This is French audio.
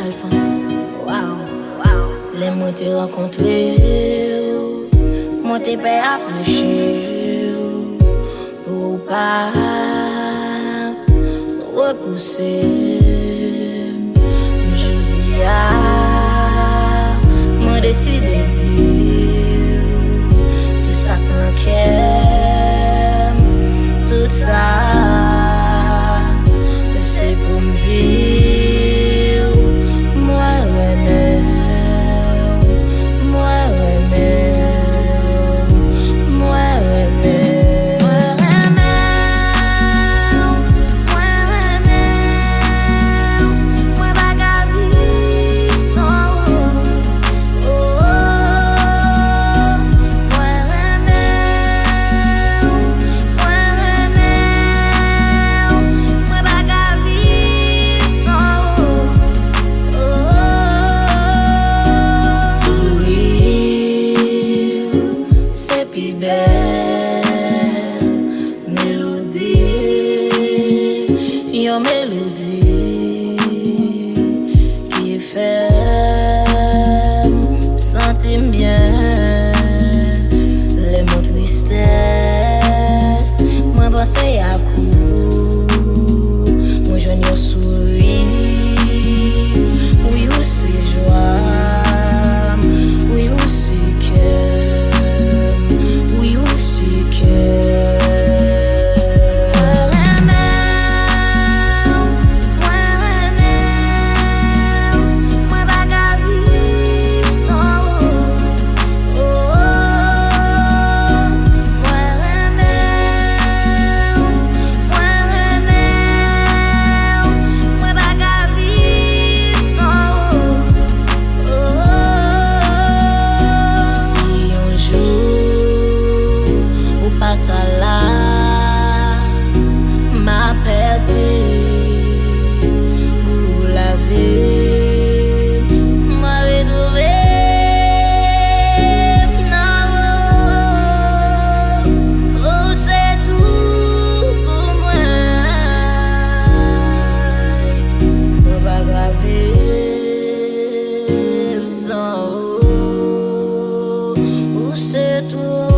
Alphonse. Les mots te rencontré, moi t'ai pas approché, pour pas repousser. Je dis moi décidé dire tout ça qu'on aime, tout ça, c'est pour me dire, moi remets. Une mélodie qui fait me sentir bien. Les mots tristesse, moi penser à coup, moi je n'y souris. Oui aussi joie, oui aussi cœur, oui aussi cœur. Ma perdu pour la vie, m'a retrouvé. Non, oh, c'est tout pour moi. Moi pas gravé, oh, c'est tout.